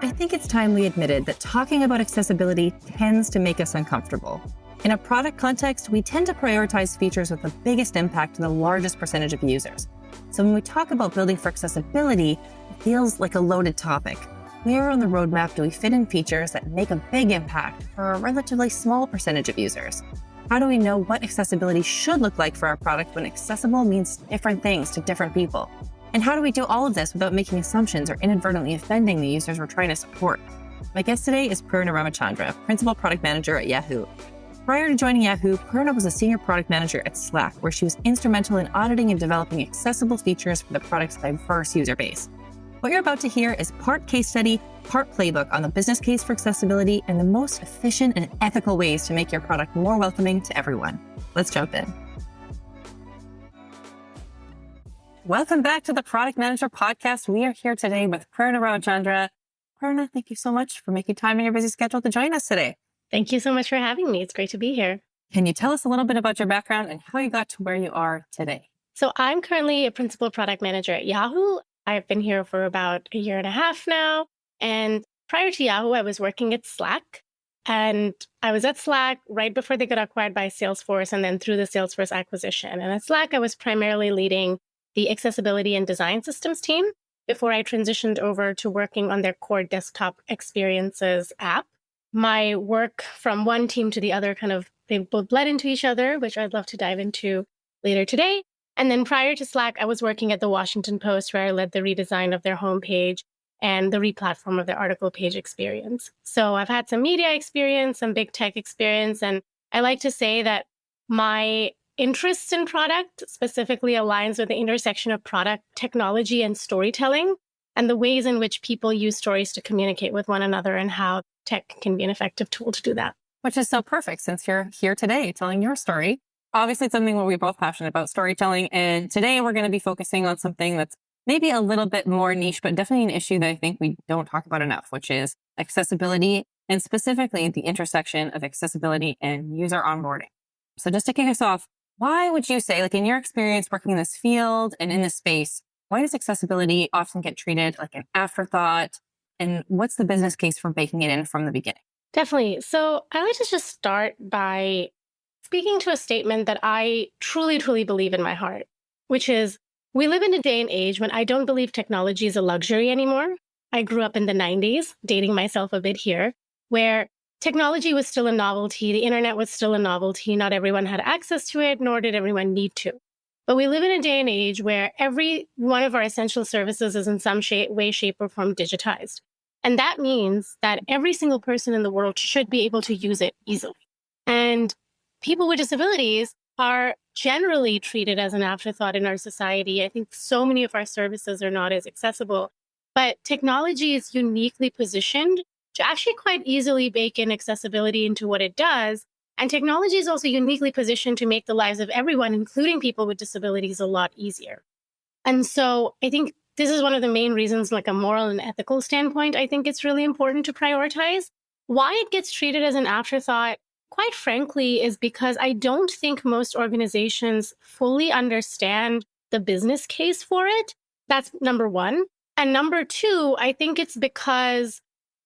I think it's time we admitted that talking about accessibility tends to make us uncomfortable. In a product context, we tend to prioritize features with the biggest impact to the largest percentage of users. So when we talk about building for accessibility, it feels like a loaded topic. Where on the roadmap do we fit in features that make a big impact for a relatively small percentage of users? How do we know what accessibility should look like for our product when accessible means different things to different people? And how do we do all of this without making assumptions or inadvertently offending the users we're trying to support? My guest today is Prerna Ramachandra, Principal Product Manager at Yahoo. Prior to joining Yahoo, Prerna was a Senior Product Manager at Slack, where she was instrumental in auditing and developing accessible features for the product's diverse user base. What you're about to hear is part case study, part playbook on the business case for accessibility and the most efficient and ethical ways to make your product more welcoming to everyone. Let's jump in. Welcome back to the Product Manager Podcast. We are here today with Prerna Ramachandra. Prerna, thank you so much for making time in your busy schedule to join us today. Thank you so much for having me. It's great to be here. Can you tell us a little bit about your background and how you got to where you are today? So I'm currently a Principal Product Manager at Yahoo. I've been here for about a year and a half now. And prior to Yahoo, I was working at Slack. And I was at Slack right before they got acquired by Salesforce and then through the Salesforce acquisition. And at Slack, I was primarily leading the accessibility and design systems team before I transitioned over to working on their core desktop experiences app. My work from one team to the other they both bled into each other, which I'd love to dive into later today. And then prior to Slack, I was working at the Washington Post, where I led the redesign of their homepage and the replatform of their article page experience. So I've had some media experience, some big tech experience, and I like to say that my interests in product specifically aligns with the intersection of product, technology, and storytelling, and the ways in which people use stories to communicate with one another and how tech can be an effective tool to do that. Which is so perfect since you're here today telling your story. Obviously, it's something where we're both passionate about storytelling. And today we're going to be focusing on something that's maybe a little bit more niche, but definitely an issue that I think we don't talk about enough, which is accessibility and specifically the intersection of accessibility and user onboarding. So just to kick us off, why would you say, in your experience working in this field and in this space, why does accessibility often get treated like an afterthought? And what's the business case for baking it in from the beginning? Definitely. So I like to just start by speaking to a statement that I truly, truly believe in my heart, which is we live in a day and age when I don't believe technology is a luxury anymore. I grew up in the 90s, dating myself a bit here, where technology was still a novelty. The internet was still a novelty. Not everyone had access to it, nor did everyone need to. But we live in a day and age where every one of our essential services is in some way, shape, or form digitized. And that means that every single person in the world should be able to use it easily. And people with disabilities are generally treated as an afterthought in our society. I think so many of our services are not as accessible. But technology is uniquely positioned to actually quite easily bake in accessibility into what it does. And technology is also uniquely positioned to make the lives of everyone, including people with disabilities, a lot easier. And so I think this is one of the main reasons, a moral and ethical standpoint, I think it's really important to prioritize. Why it gets treated as an afterthought, quite frankly, is because I don't think most organizations fully understand the business case for it. That's number one. And number two, I think it's because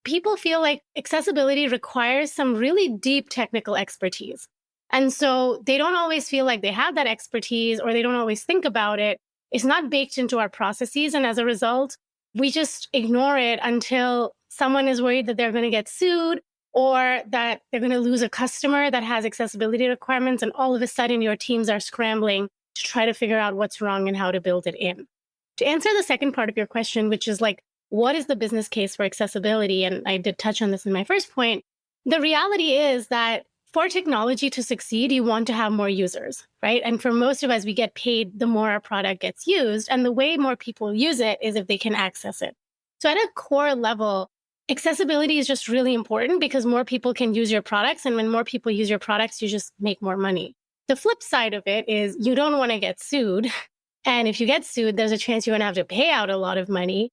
people feel like accessibility requires some really deep technical expertise. And so they don't always feel like they have that expertise, or they don't always think about it. It's not baked into our processes. And as a result, we just ignore it until someone is worried that they're going to get sued or that they're going to lose a customer that has accessibility requirements. And all of a sudden, your teams are scrambling to try to figure out what's wrong and how to build it in. To answer the second part of your question, which is what is the business case for accessibility? And I did touch on this in my first point. The reality is that for technology to succeed, you want to have more users, right? And for most of us, we get paid the more our product gets used. And the way more people use it is if they can access it. So at a core level, accessibility is just really important because more people can use your products. And when more people use your products, you just make more money. The flip side of it is you don't want to get sued. And if you get sued, there's a chance you're going to have to pay out a lot of money.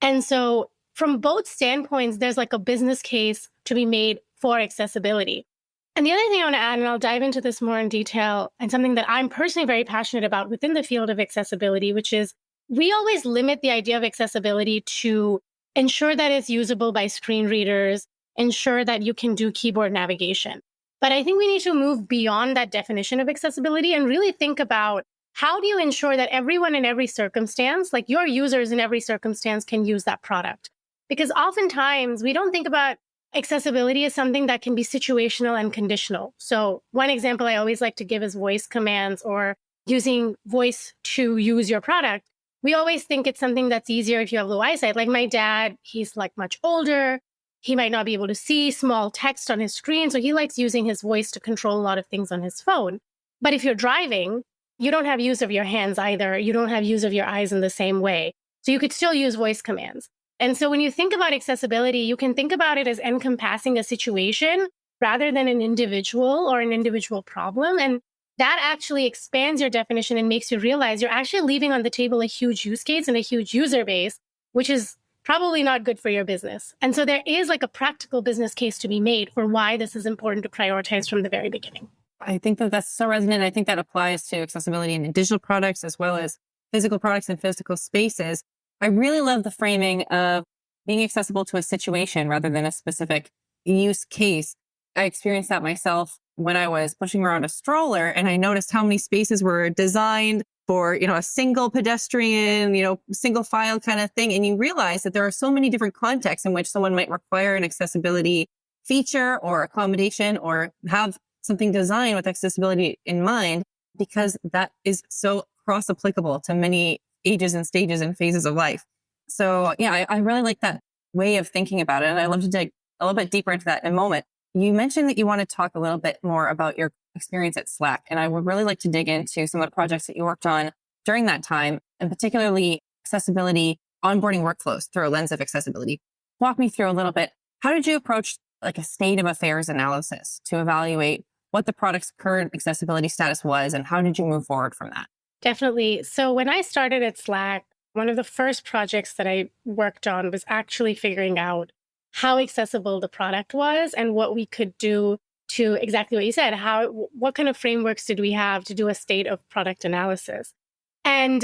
And so from both standpoints, there's a business case to be made for accessibility. And the other thing I want to add, and I'll dive into this more in detail, and something that I'm personally very passionate about within the field of accessibility, which is we always limit the idea of accessibility to ensure that it's usable by screen readers, ensure that you can do keyboard navigation. But I think we need to move beyond that definition of accessibility and really think about how do you ensure that everyone in every circumstance, like your users in every circumstance, can use that product? Because oftentimes we don't think about accessibility as something that can be situational and conditional. So one example I always like to give is voice commands or using voice to use your product. We always think it's something that's easier if you have low eyesight. Like my dad, he's like much older. He might not be able to see small text on his screen. So he likes using his voice to control a lot of things on his phone. But if you're driving, you don't have use of your hands either. You don't have use of your eyes in the same way. So you could still use voice commands. And so when you think about accessibility, you can think about it as encompassing a situation rather than an individual or an individual problem. And that actually expands your definition and makes you realize you're actually leaving on the table a huge use case and a huge user base, which is probably not good for your business. And so there is like a practical business case to be made for why this is important to prioritize from the very beginning. I think that that's so resonant. I think that applies to accessibility in digital products as well as physical products and physical spaces. I really love the framing of being accessible to a situation rather than a specific use case. I experienced that myself when I was pushing around a stroller, and I noticed how many spaces were designed for, a single pedestrian, single file kind of thing. And you realize that there are so many different contexts in which someone might require an accessibility feature or accommodation or have something designed with accessibility in mind, because that is so cross-applicable to many ages and stages and phases of life. So yeah, I really like that way of thinking about it. And I'd love to dig a little bit deeper into that in a moment. You mentioned that you want to talk a little bit more about your experience at Slack. And I would really like to dig into some of the projects that you worked on during that time, and particularly accessibility, onboarding workflows through a lens of accessibility. Walk me through a little bit. How did you approach like a state of affairs analysis to evaluate what the product's current accessibility status was, and how did you move forward from that? Definitely. So when I started at Slack, one of the first projects that I worked on was actually figuring out how accessible the product was and what we could do to exactly what you said. What kind of frameworks did we have to do a state of product analysis? And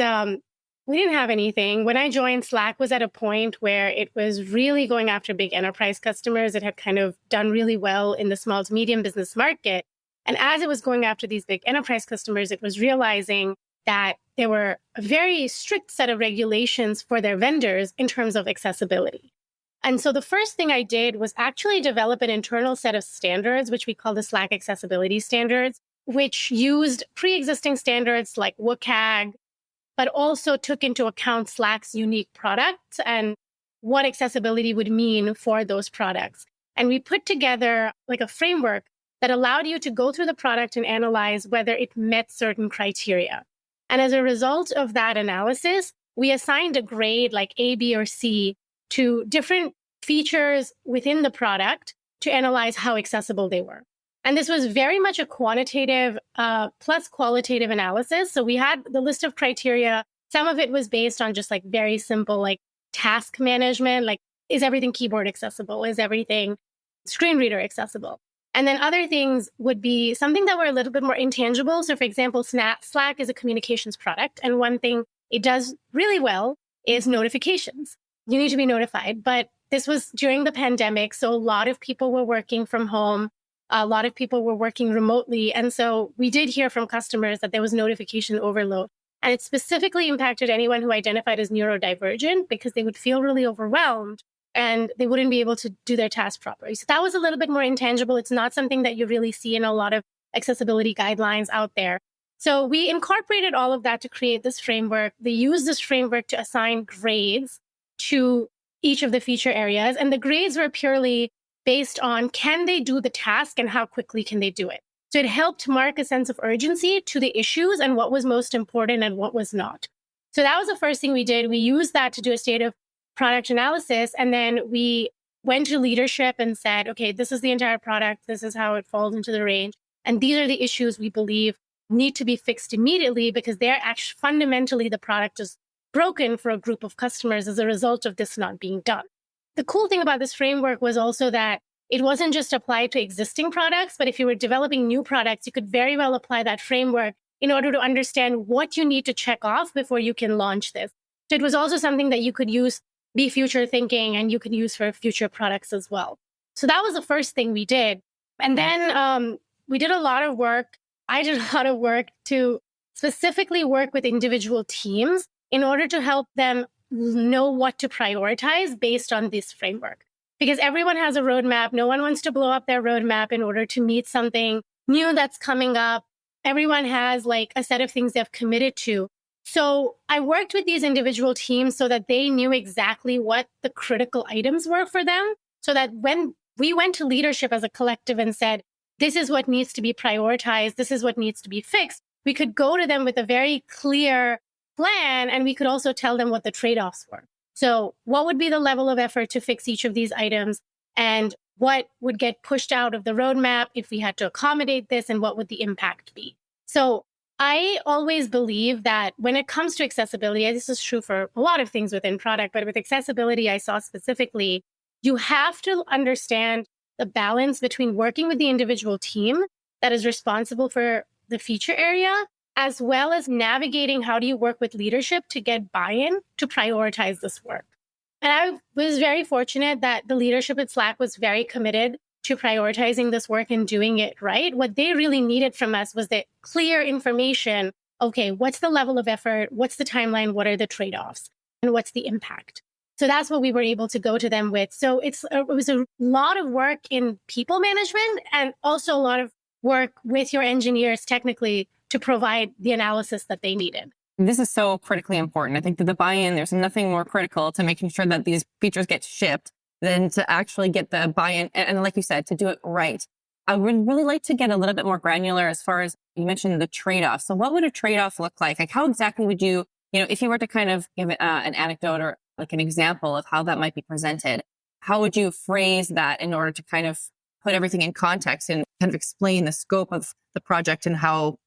we didn't have anything. When I joined, Slack was at a point where it was really going after big enterprise customers. It had kind of done really well in the small to medium business market. And as it was going after these big enterprise customers, it was realizing that there were a very strict set of regulations for their vendors in terms of accessibility. And so the first thing I did was actually develop an internal set of standards, which we call the Slack accessibility standards, which used pre-existing standards like WCAG, but also took into account Slack's unique products and what accessibility would mean for those products. And we put together like a framework that allowed you to go through the product and analyze whether it met certain criteria. And as a result of that analysis, we assigned a grade like A, B, or C to different features within the product to analyze how accessible they were. And this was very much a quantitative plus qualitative analysis. So we had the list of criteria. Some of it was based on just like very simple like task management, like is everything keyboard accessible? Is everything screen reader accessible? And then other things would be something that were a little bit more intangible. So for example, Slack is a communications product. And one thing it does really well is notifications. You need to be notified. But this was during the pandemic. So a lot of people were working from home. A lot of people were working remotely. And so we did hear from customers that there was notification overload. And it specifically impacted anyone who identified as neurodivergent because they would feel really overwhelmed and they wouldn't be able to do their task properly. So that was a little bit more intangible. It's not something that you really see in a lot of accessibility guidelines out there. So we incorporated all of that to create this framework. They used this framework to assign grades to each of the feature areas. And the grades were purely based on can they do the task and how quickly can they do it. So it helped mark a sense of urgency to the issues and what was most important and what was not. So that was the first thing we did. We used that to do a state of product analysis. And then we went to leadership and said, okay, this is the entire product. This is how it falls into the range. And these are the issues we believe need to be fixed immediately because they're actually fundamentally the product is broken for a group of customers as a result of this not being done. The cool thing about this framework was also that it wasn't just applied to existing products, but if you were developing new products, you could very well apply that framework in order to understand what you need to check off before you can launch this. So it was also something that you could use be future thinking and you can use for future products as well. So that was the first thing we did. And then we did a lot of work. I did a lot of work to specifically work with individual teams in order to help them know what to prioritize based on this framework. Because everyone has a roadmap. No one wants to blow up their roadmap in order to meet something new that's coming up. Everyone has like a set of things they've committed to. So I worked with these individual teams so that they knew exactly what the critical items were for them, so that when we went to leadership as a collective and said, this is what needs to be prioritized, this is what needs to be fixed, we could go to them with a very clear plan, and we could also tell them what the trade-offs were. So what would be the level of effort to fix each of these items, and what would get pushed out of the roadmap if we had to accommodate this, and what would the impact be? So I always believe that when it comes to accessibility, and this is true for a lot of things within product, but with accessibility, I saw specifically, you have to understand the balance between working with the individual team that is responsible for the feature area, as well as navigating how do you work with leadership to get buy-in to prioritize this work. And I was very fortunate that the leadership at Slack was very committed to prioritizing this work and doing it right. What they really needed from us was the clear information. Okay, what's the level of effort? What's the timeline? What are the trade-offs? And what's the impact? So that's what we were able to go to them with. So it was a lot of work in people management and also a lot of work with your engineers technically to provide the analysis that they needed. This is so critically important. I think that the buy-in, there's nothing more critical to making sure that these features get shipped than to actually get the buy-in. And like you said, to do it right. I would really like to get a little bit more granular as far as you mentioned the trade-off. So what would a trade-off look like? Like how exactly would you, if you were to kind of give an anecdote or like an example of how that might be presented, how would you phrase that in order to kind of put everything in context and kind of explain the scope of the project and how,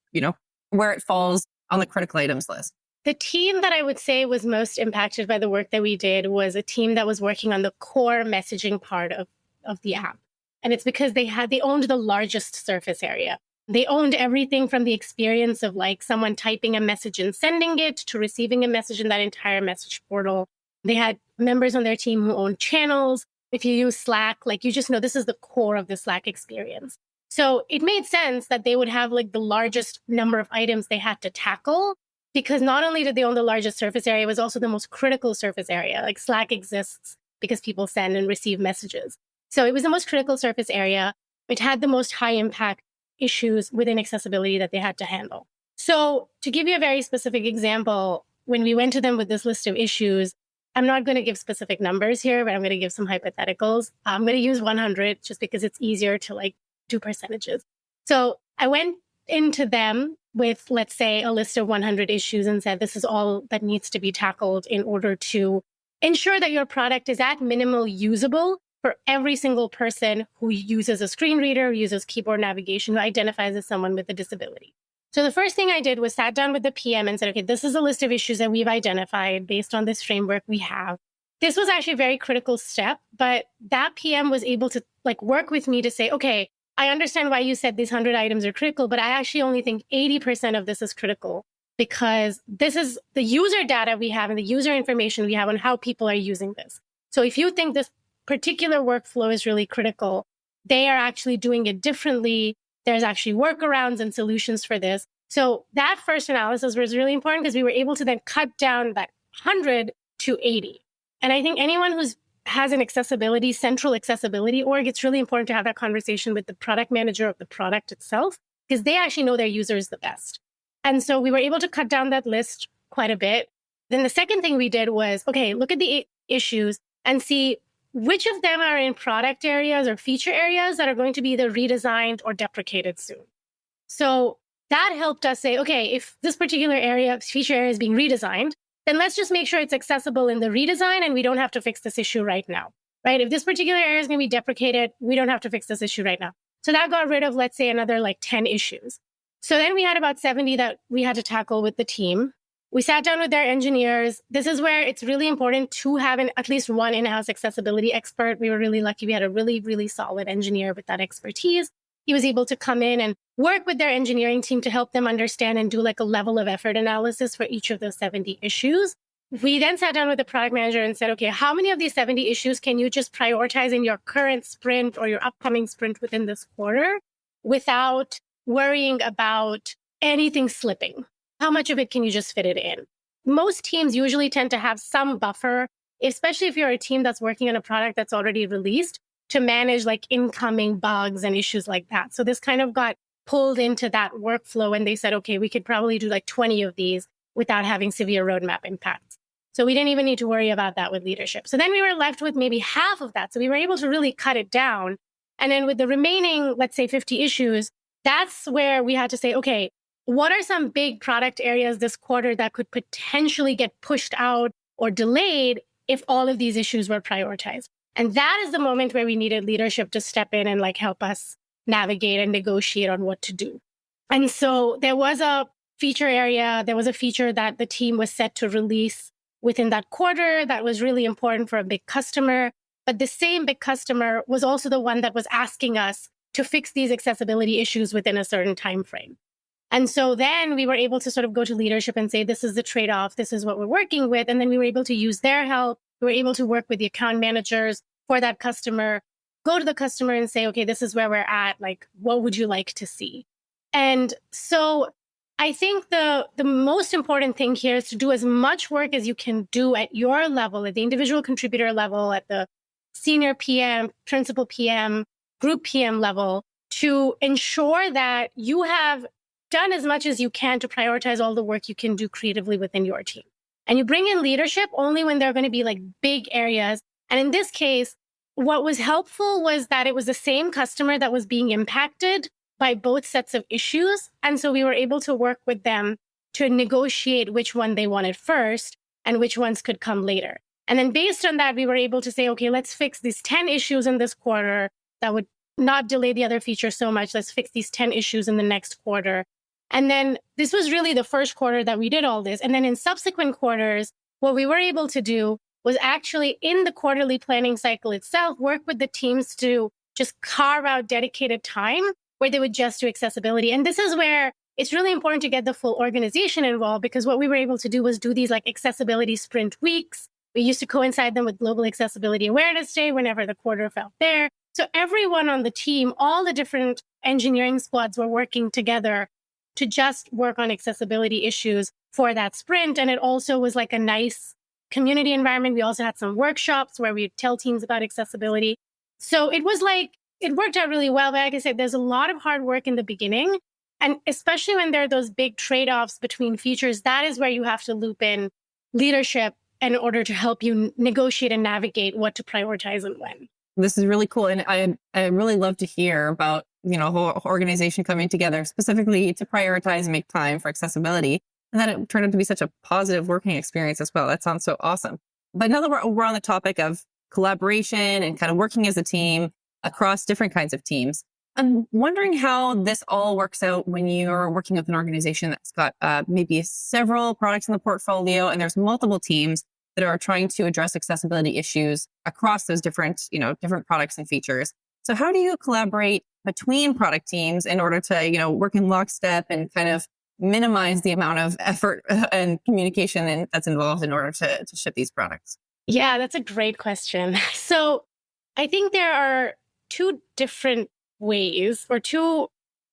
where it falls on the critical items list? The team that I would say was most impacted by the work that we did was a team that was working on the core messaging part of the app. And it's because they owned the largest surface area. They owned everything from the experience of like someone typing a message and sending it to receiving a message in that entire message portal. They had members on their team who owned channels. If you use Slack, like you just know this is the core of the Slack experience. So it made sense that they would have like the largest number of items they had to tackle, because not only did they own the largest surface area, it was also the most critical surface area. Like Slack exists because people send and receive messages. So it was the most critical surface area. It had the most high impact issues within accessibility that they had to handle. So to give you a very specific example, when we went to them with this list of issues, I'm not going to give specific numbers here, but I'm going to give some hypotheticals. I'm going to use 100 just because it's easier to like do percentages. So I went into them with, let's say, a list of 100 issues and said, this is all that needs to be tackled in order to ensure that your product is at minimal usable for every single person who uses a screen reader, uses keyboard navigation, who identifies as someone with a disability. So the first thing I did was sat down with the PM and said, okay, this is a list of issues that we've identified based on this framework we have. This was actually a very critical step, but that PM was able to like work with me to say, okay, I understand why you said these 100 items are critical, but I actually only think 80% of this is critical because this is the user data we have and the user information we have on how people are using this. So if you think this particular workflow is really critical, they are actually doing it differently. There's actually workarounds and solutions for this. So that first analysis was really important because we were able to then cut down that 100 to 80. And I think anyone who's has an central accessibility org, it's really important to have that conversation with the product manager of the product itself, because they actually know their users the best. And so we were able to cut down that list quite a bit. Then the second thing we did was, okay, look at the issues and see which of them are in product areas or feature areas that are going to be either redesigned or deprecated soon. So that helped us say, okay, if this particular feature area is being redesigned, then let's just make sure it's accessible in the redesign and we don't have to fix this issue right now, right? If this particular area is going to be deprecated, we don't have to fix this issue right now. So that got rid of, let's say, another like 10 issues. So then we had about 70 that we had to tackle with the team. We sat down with their engineers. This is where it's really important to have at least one in-house accessibility expert. We were really lucky. We had a really, really solid engineer with that expertise. He was able to come in and work with their engineering team to help them understand and do like a level of effort analysis for each of those 70 issues. we then sat down with the product manager and said, okay, how many of these 70 issues can you just prioritize in your current sprint or your upcoming sprint within this quarter without worrying about anything slipping? How much of it can you just fit it in? Most teams usually tend to have some buffer, especially if you're a team that's working on a product that's already released, to manage like incoming bugs and issues like that. So this kind of got pulled into that workflow, and they said, okay, we could probably do like 20 of these without having severe roadmap impacts. So we didn't even need to worry about that with leadership. So then we were left with maybe half of that. So we were able to really cut it down. And then with the remaining, let's say 50 issues, that's where we had to say, okay, what are some big product areas this quarter that could potentially get pushed out or delayed if all of these issues were prioritized? And that is the moment where we needed leadership to step in and like help us navigate and negotiate on what to do. And so there was a feature area, there was a feature that the team was set to release within that quarter that was really important for a big customer. But the same big customer was also the one that was asking us to fix these accessibility issues within a certain time frame. And so then we were able to sort of go to leadership and say, this is the trade-off, this is what we're working with. And then we were able to use their help. We were able to work with the account managers for that customer, go to the customer and say, okay, this is where we're at. Like, what would you like to see? And so I think the most important thing here is to do as much work as you can do at your level, at the individual contributor level, at the senior PM, principal PM, group PM level, to ensure that you have done as much as you can to prioritize all the work you can do creatively within your team. And you bring in leadership only when there are going to be like big areas. And in this case, what was helpful was that it was the same customer that was being impacted by both sets of issues. And so we were able to work with them to negotiate which one they wanted first and which ones could come later. And then based on that, we were able to say, okay, let's fix these 10 issues in this quarter that would not delay the other features so much. Let's fix these 10 issues in the next quarter. And then this was really the first quarter that we did all this. And then in subsequent quarters, what we were able to do was actually in the quarterly planning cycle itself, work with the teams to just carve out dedicated time where they would just do accessibility. And this is where it's really important to get the full organization involved, because what we were able to do was do these like accessibility sprint weeks. We used to coincide them with Global Accessibility Awareness Day whenever the quarter fell there. So everyone on the team, all the different engineering squads were working together to just work on accessibility issues for that sprint. And it also was like a nice community environment. We also had some workshops where we'd tell teams about accessibility. So it was like, it worked out really well. But like I said, there's a lot of hard work in the beginning. And especially when there are those big trade-offs between features, that is where you have to loop in leadership in order to help you negotiate and navigate what to prioritize and when. This is really cool. And I really love to hear about, a whole organization coming together specifically to prioritize and make time for accessibility. And that it turned out to be such a positive working experience as well. That sounds so awesome. But now that we're on the topic of collaboration and kind of working as a team across different kinds of teams, I'm wondering how this all works out when you're working with an organization that's got maybe several products in the portfolio and there's multiple teams that are trying to address accessibility issues across those different products and features. So how do you collaborate between product teams in order to, work in lockstep and kind of minimize the amount of effort and communication that's involved in order to ship these products? Yeah, that's a great question. So I think there are two different ways or two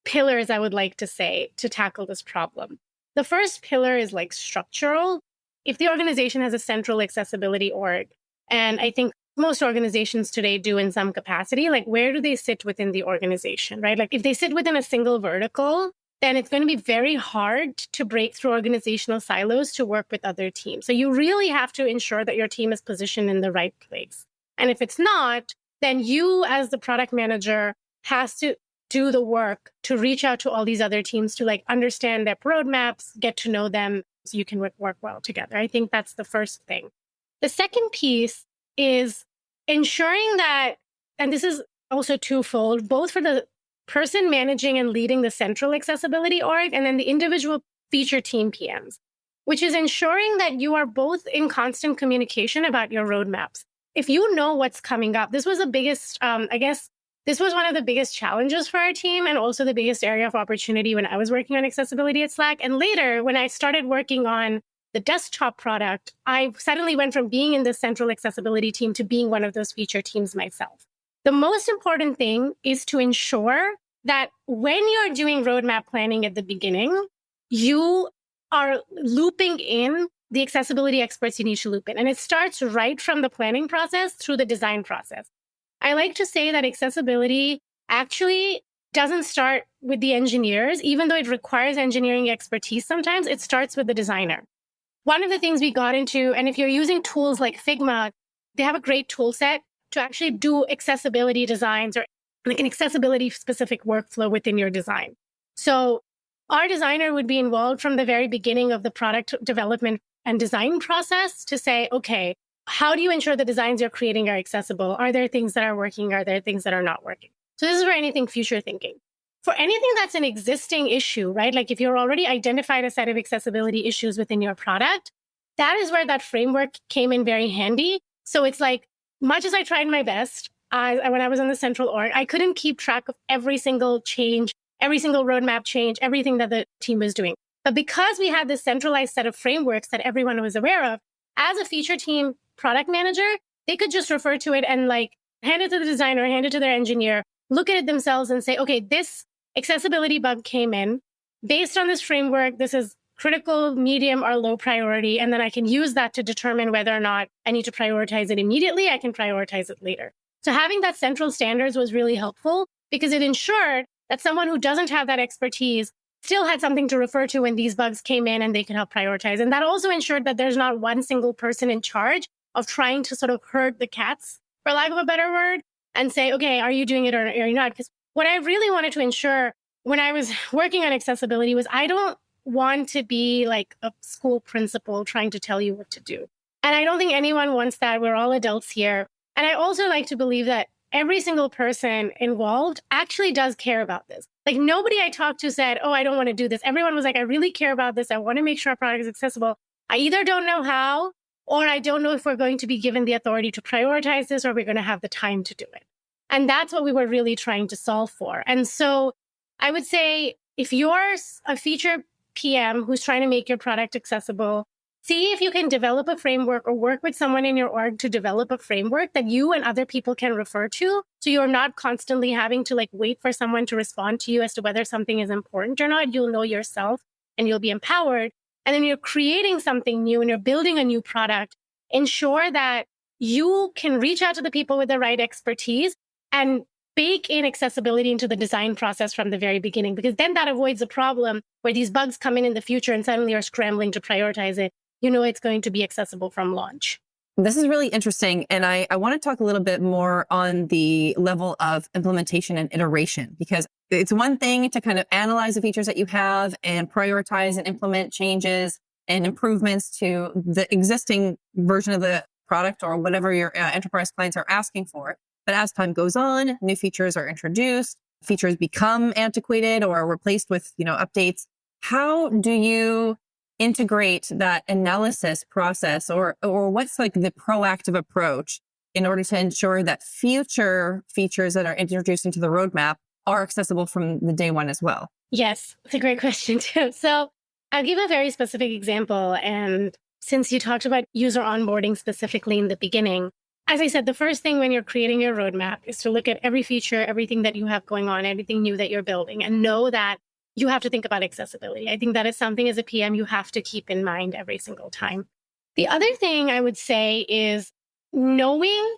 pillars I would like to say to tackle this problem. The first pillar is like structural. If the organization has a central accessibility org, and I think most organizations today do in some capacity, like where do they sit within the organization, right? Like if they sit within a single vertical, then it's going to be very hard to break through organizational silos to work with other teams. So you really have to ensure that your team is positioned in the right place. And if it's not, then you as the product manager has to do the work to reach out to all these other teams to like understand their roadmaps, get to know them so you can work well together. I think that's the first thing. The second piece is ensuring that, and this is also twofold, both for the person managing and leading the central accessibility org and then the individual feature team PMs, which is ensuring that you are both in constant communication about your roadmaps. If you know what's coming up, this was the biggest, this was one of the biggest challenges for our team and also the biggest area of opportunity when I was working on accessibility at Slack. And later, when I started working on the desktop product, I suddenly went from being in the central accessibility team to being one of those feature teams myself. The most important thing is to ensure that when you're doing roadmap planning at the beginning, you are looping in the accessibility experts you need to loop in. And it starts right from the planning process through the design process. I like to say that accessibility actually doesn't start with the engineers, even though it requires engineering expertise sometimes, it starts with the designer. One of the things we got into, and if you're using tools like Figma, they have a great tool set to actually do accessibility designs or like an accessibility specific workflow within your design. So our designer would be involved from the very beginning of the product development and design process to say, okay, how do you ensure the designs you're creating are accessible? Are there things that are working? Are there things that are not working? So this is for anything future thinking. For anything that's an existing issue, right? Like if you're already identified a set of accessibility issues within your product, that is where that framework came in very handy. So it's like, much as I tried my best, when I was in the central org, I couldn't keep track of every single change, every single roadmap change, everything that the team was doing. But because we had this centralized set of frameworks that everyone was aware of, as a feature team product manager, they could just refer to it and like hand it to the designer, hand it to their engineer, look at it themselves and say, okay, this accessibility bug came in. Based on this framework, this is critical, medium, or low priority. And then I can use that to determine whether or not I need to prioritize it immediately. I can prioritize it later. So having that central standards was really helpful because it ensured that someone who doesn't have that expertise still had something to refer to when these bugs came in and they could help prioritize. And that also ensured that there's not one single person in charge of trying to sort of herd the cats, for lack of a better word, and say, okay, are you doing it or are you not? Because what I really wanted to ensure when I was working on accessibility was I don't want to be like a school principal trying to tell you what to do. And I don't think anyone wants that. We're all adults here. And I also like to believe that every single person involved actually does care about this. Like nobody I talked to said, oh, I don't want to do this. Everyone was like, I really care about this. I want to make sure our product is accessible. I either don't know how, or I don't know if we're going to be given the authority to prioritize this, or we're going to have the time to do it. And that's what we were really trying to solve for. And so I would say if you're a feature PM who's trying to make your product accessible, see if you can develop a framework or work with someone in your org to develop a framework that you and other people can refer to. So you're not constantly having to like wait for someone to respond to you as to whether something is important or not. You'll know yourself and you'll be empowered. And then you're creating something new and you're building a new product. Ensure that you can reach out to the people with the right expertise and bake in accessibility into the design process from the very beginning, because then that avoids a problem where these bugs come in the future and suddenly you're scrambling to prioritize it. You know it's going to be accessible from launch. This is really interesting. And I want to talk a little bit more on the level of implementation and iteration, because it's one thing to kind of analyze the features that you have and prioritize and implement changes and improvements to the existing version of the product or whatever your enterprise clients are asking for. But as time goes on, new features are introduced, features become antiquated or replaced with, updates. How do you integrate that analysis process or what's like the proactive approach in order to ensure that future features that are introduced into the roadmap are accessible from the day one as well? Yes, it's a great question too. So I'll give a very specific example. And since you talked about user onboarding specifically in the beginning, as I said, the first thing when you're creating your roadmap is to look at every feature, everything that you have going on, anything new that you're building, and know that you have to think about accessibility. I think that is something as a PM you have to keep in mind every single time. The other thing I would say is knowing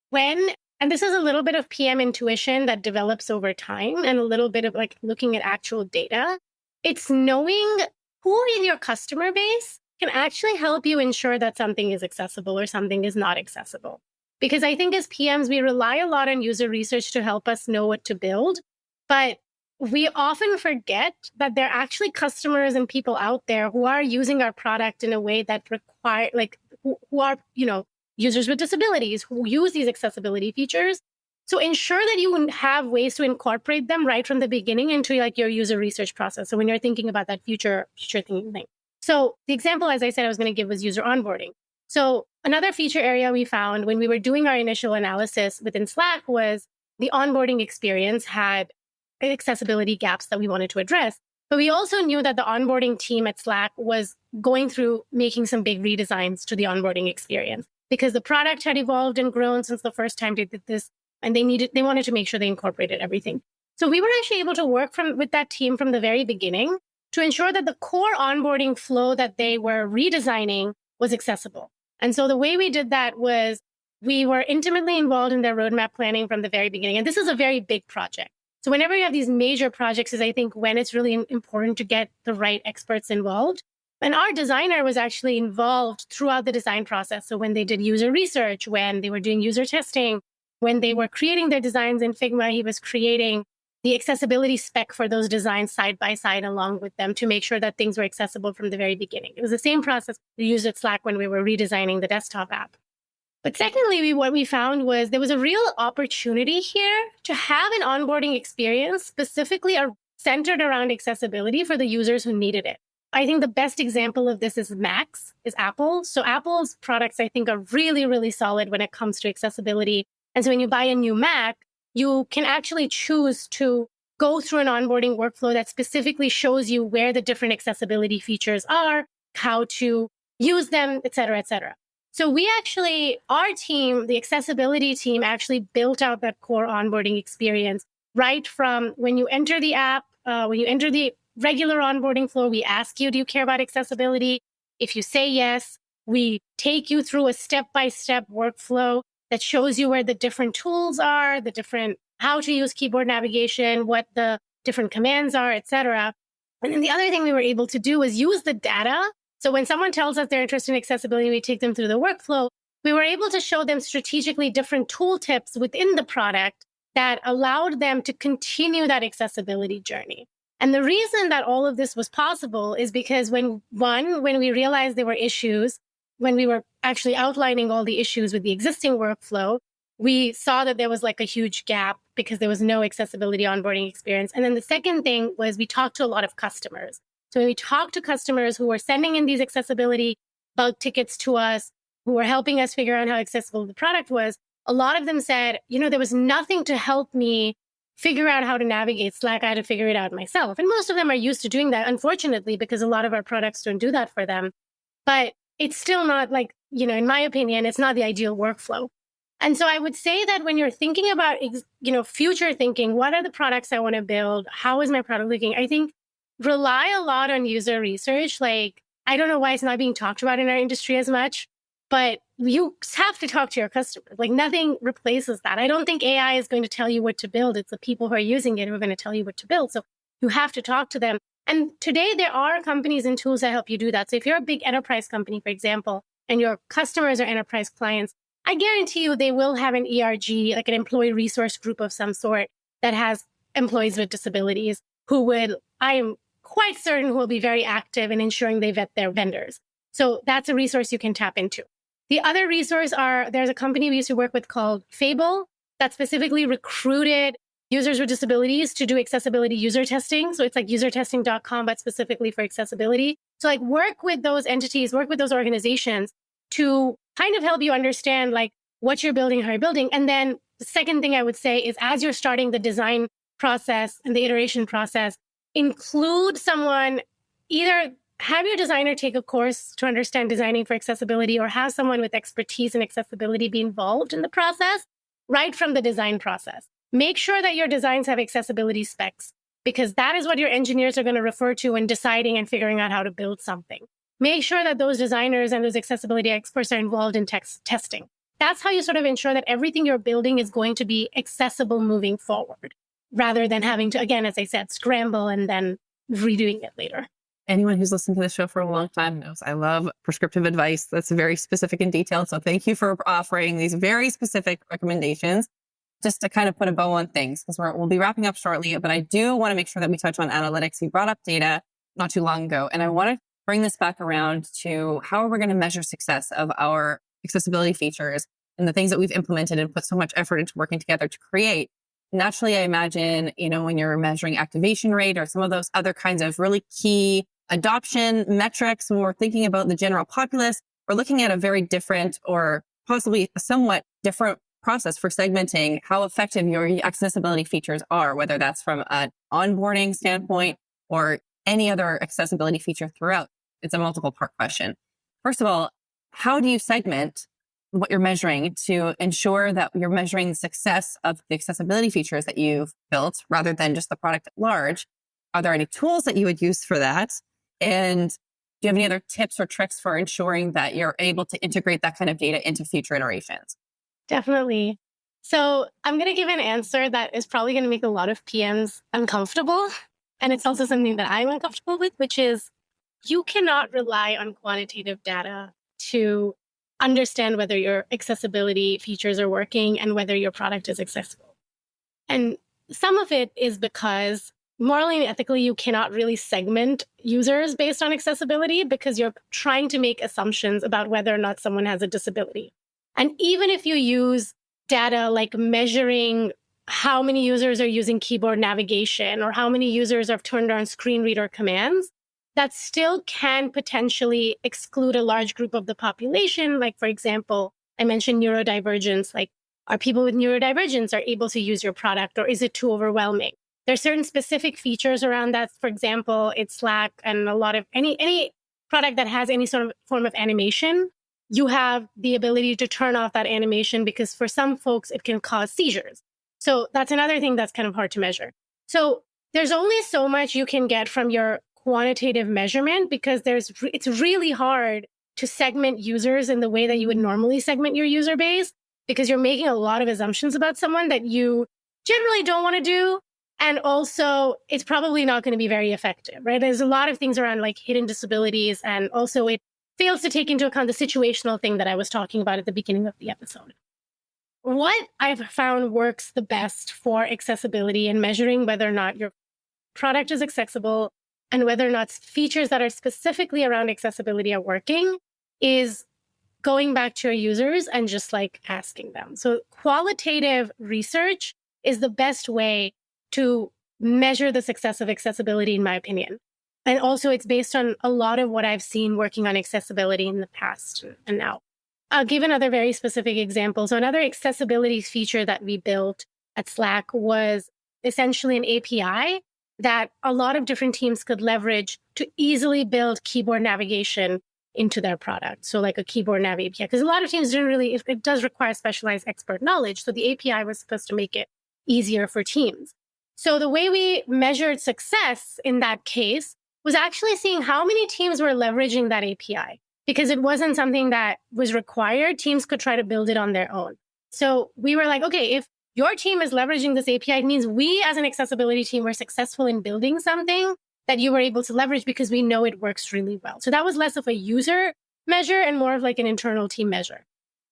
when, and this is a little bit of PM intuition that develops over time and a little bit of like looking at actual data. It's knowing who in your customer base can actually help you ensure that something is accessible or something is not accessible. Because I think as PMs, we rely a lot on user research to help us know what to build. But we often forget that there are actually customers and people out there who are using our product in a way that require, like, who are, users with disabilities who use these accessibility features. So ensure that you have ways to incorporate them right from the beginning into like your user research process. So when you're thinking about that future thinking thing. So the example, as I said, I was going to give was user onboarding. So another feature area we found when we were doing our initial analysis within Slack was the onboarding experience had accessibility gaps that we wanted to address. But we also knew that the onboarding team at Slack was going through making some big redesigns to the onboarding experience because the product had evolved and grown since the first time they did this, and they wanted to make sure they incorporated everything. So we were actually able to work with that team from the very beginning to ensure that the core onboarding flow that they were redesigning was accessible. And so the way we did that was we were intimately involved in their roadmap planning from the very beginning. And this is a very big project. So whenever you have these major projects is I think when it's really important to get the right experts involved. And our designer was actually involved throughout the design process. So when they did user research, when they were doing user testing, when they were creating their designs in Figma, he was creating the accessibility spec for those designs side by side along with them to make sure that things were accessible from the very beginning. It was the same process we used at Slack when we were redesigning the desktop app. But secondly, what we found was there was a real opportunity here to have an onboarding experience specifically centered around accessibility for the users who needed it. I think the best example of this is Macs, is Apple. So Apple's products, I think, are really, really solid when it comes to accessibility. And so when you buy a new Mac, you can actually choose to go through an onboarding workflow that specifically shows you where the different accessibility features are, how to use them, et cetera, et cetera. So our team, the accessibility team, actually built out that core onboarding experience right from when you enter the app, when you enter the regular onboarding flow, we ask you, do you care about accessibility? If you say yes, we take you through a step-by-step workflow that shows you where the different tools are, how to use keyboard navigation, what the different commands are, et cetera. And then the other thing we were able to do was use the data. So when someone tells us they're interested in accessibility, we take them through the workflow. We were able to show them strategically different tooltips within the product that allowed them to continue that accessibility journey. And the reason that all of this was possible is because when we realized there were issues, when we were actually outlining all the issues with the existing workflow, we saw that there was like a huge gap because there was no accessibility onboarding experience. And then the second thing was we talked to a lot of customers. So when we talked to customers who were sending in these accessibility bug tickets to us, who were helping us figure out how accessible the product was, a lot of them said, there was nothing to help me figure out how to navigate Slack. I had to figure it out myself. And most of them are used to doing that, unfortunately, because a lot of our products don't do that for them. But it's still not in my opinion, it's not the ideal workflow. And so I would say that when you're thinking about, future thinking, what are the products I want to build? How is my product looking? I think rely a lot on user research. I don't know why it's not being talked about in our industry as much, but you have to talk to your customers. Nothing replaces that. I don't think AI is going to tell you what to build. It's the people who are using it who are going to tell you what to build. So you have to talk to them. And today there are companies and tools that help you do that. So if you're a big enterprise company, for example, and your customers are enterprise clients, I guarantee you they will have an ERG, like an employee resource group of some sort that has employees with disabilities I am quite certain, who will be very active in ensuring they vet their vendors. So that's a resource you can tap into. The other resource there's a company we used to work with called Fable that specifically recruited users with disabilities to do accessibility user testing. So it's like usertesting.com, but specifically for accessibility. So work with those entities, work with those organizations to kind of help you understand what you're building, how you're building. And then the second thing I would say is as you're starting the design process and the iteration process, include someone, either have your designer take a course to understand designing for accessibility or have someone with expertise in accessibility be involved in the process right from the design process. Make sure that your designs have accessibility specs because that is what your engineers are going to refer to when deciding and figuring out how to build something. Make sure that those designers and those accessibility experts are involved in testing. That's how you sort of ensure that everything you're building is going to be accessible moving forward, rather than having to, again, as I said, scramble and then redoing it later. Anyone who's listened to this show for a long time knows I love prescriptive advice that's very specific and detailed. So thank you for offering these very specific recommendations. Just to kind of put a bow on things, because we'll be wrapping up shortly, but I do want to make sure that we touch on analytics. You brought up data not too long ago, and I want to bring this back around to how are we going to measure success of our accessibility features and the things that we've implemented and put so much effort into working together to create. Naturally, I imagine, when you're measuring activation rate or some of those other kinds of really key adoption metrics, when we're thinking about the general populace, we're looking at a very different or possibly a somewhat different process for segmenting how effective your accessibility features are, whether that's from an onboarding standpoint or any other accessibility feature throughout. it's a multiple part question. First of all, how do you segment what you're measuring to ensure that you're measuring the success of the accessibility features that you've built rather than just the product at large? Are there any tools that you would use for that? And do you have any other tips or tricks for ensuring that you're able to integrate that kind of data into future iterations? Definitely. So I'm going to give an answer that is probably going to make a lot of PMs uncomfortable. And it's also something that I'm uncomfortable with, which is you cannot rely on quantitative data to understand whether your accessibility features are working and whether your product is accessible. And some of it is because morally and ethically, you cannot really segment users based on accessibility because you're trying to make assumptions about whether or not someone has a disability. And even if you use data like measuring how many users are using keyboard navigation or how many users have turned on screen reader commands, that still can potentially exclude a large group of the population. Like, for example, I mentioned neurodivergence, like are people with neurodivergence are able to use your product or is it too overwhelming? There's certain specific features around that. For example, it's Slack and a lot of any product that has any sort of form of animation, you have the ability to turn off that animation because for some folks, it can cause seizures. So that's another thing that's kind of hard to measure. So there's only so much you can get from your quantitative measurement because it's really hard to segment users in the way that you would normally segment your user base because you're making a lot of assumptions about someone that you generally don't want to do. And also, it's probably not going to be very effective, right? There's a lot of things around like hidden disabilities. And also it fails to take into account the situational thing that I was talking about at the beginning of the episode. What I've found works the best for accessibility and measuring whether or not your product is accessible and whether or not features that are specifically around accessibility are working is going back to your users and just like asking them. So qualitative research is the best way to measure the success of accessibility, in my opinion. And also it's based on a lot of what I've seen working on accessibility in the past and now. I'll give another very specific example. So another accessibility feature that we built at Slack was essentially an API that a lot of different teams could leverage to easily build keyboard navigation into their product. So like a keyboard nav API, because a lot of teams it does require specialized expert knowledge. So the API was supposed to make it easier for teams. So the way we measured success in that case was actually seeing how many teams were leveraging that API because it wasn't something that was required. Teams could try to build it on their own. So we were like, okay, if your team is leveraging this API, it means we as an accessibility team were successful in building something that you were able to leverage because we know it works really well. So that was less of a user measure and more of like an internal team measure.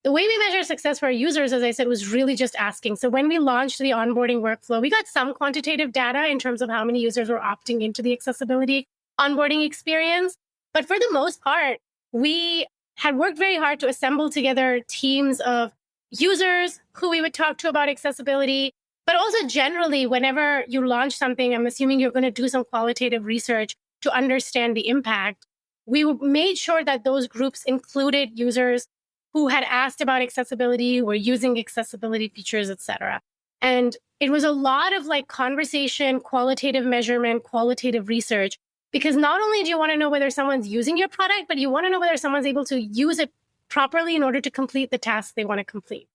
The way we measure success for our users, as I said, was really just asking. So when we launched the onboarding workflow, we got some quantitative data in terms of how many users were opting into the accessibility onboarding experience. But for the most part, we had worked very hard to assemble together teams of users who we would talk to about accessibility. But also generally, whenever you launch something, I'm assuming you're going to do some qualitative research to understand the impact. We made sure that those groups included users who had asked about accessibility, who were using accessibility features, et cetera. And it was a lot of like conversation, qualitative measurement, qualitative research, because not only do you want to know whether someone's using your product, but you want to know whether someone's able to use it properly in order to complete the tasks they want to complete.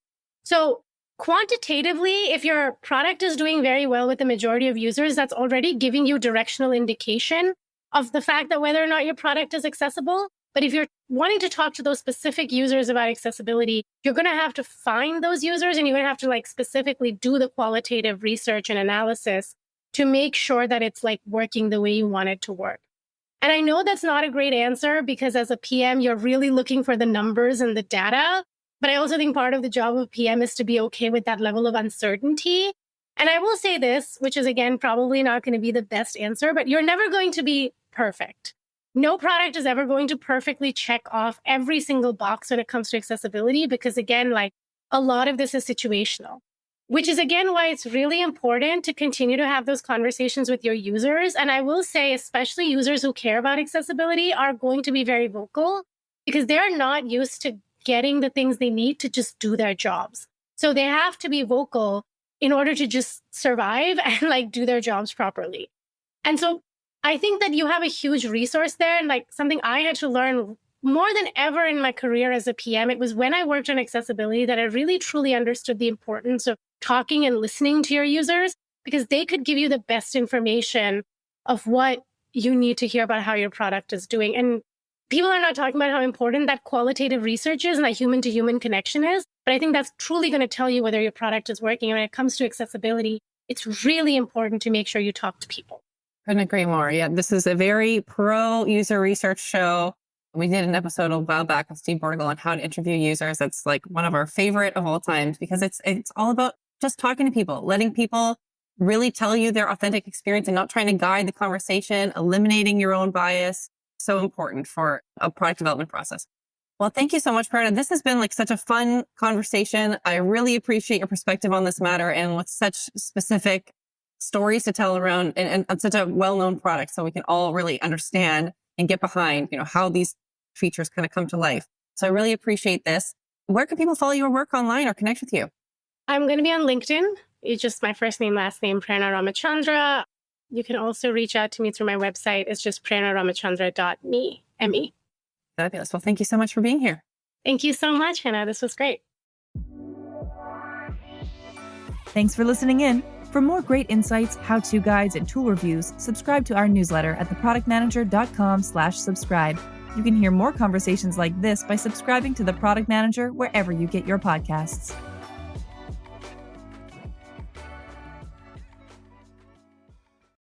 So quantitatively, if your product is doing very well with the majority of users, that's already giving you directional indication of the fact that whether or not your product is accessible. But if you're wanting to talk to those specific users about accessibility, you're going to have to find those users and you're going to have to like specifically do the qualitative research and analysis to make sure that it's like working the way you want it to work. And I know that's not a great answer because as a PM, you're really looking for the numbers and the data. But I also think part of the job of PM is to be okay with that level of uncertainty. And I will say this, which is again, probably not going to be the best answer, but you're never going to be perfect. No product is ever going to perfectly check off every single box when it comes to accessibility, because again, like a lot of this is situational, which is again why it's really important to continue to have those conversations with your users. And I will say, especially users who care about accessibility are going to be very vocal because they're not used to getting the things they need to just do their jobs. So they have to be vocal in order to just survive and like do their jobs properly. And so I think that you have a huge resource there. And like something I had to learn more than ever in my career as a PM, it was when I worked on accessibility that I really truly understood the importance of talking and listening to your users, because they could give you the best information of what you need to hear about how your product is doing. And people are not talking about how important that qualitative research is and that human to human connection is. But I think that's truly going to tell you whether your product is working. And when it comes to accessibility, it's really important to make sure you talk to people. Couldn't agree more. Yeah, this is a very pro user research show. We did an episode a while back with Steve Borgle on how to interview users. It's like one of our favorite of all times because it's all about just talking to people, letting people really tell you their authentic experience and not trying to guide the conversation, eliminating your own bias. So important for a product development process. Well, thank you so much, Prerna. This has been like such a fun conversation. I really appreciate your perspective on this matter and with such specific stories to tell around and such a well-known product so we can all really understand and get behind, how these features kind of come to life. So I really appreciate this. Where can people follow your work online or connect with you? I'm going to be on LinkedIn. It's just my first name, last name, Prerna Ramachandra. You can also reach out to me through my website. It's just prernaramachandra.me, M-E. Fabulous. Well, thank you so much for being here. Thank you so much, Hannah. This was great. Thanks for listening in. For more great insights, how-to guides, and tool reviews, subscribe to our newsletter at theproductmanager.com/subscribe. You can hear more conversations like this by subscribing to The Product Manager wherever you get your podcasts.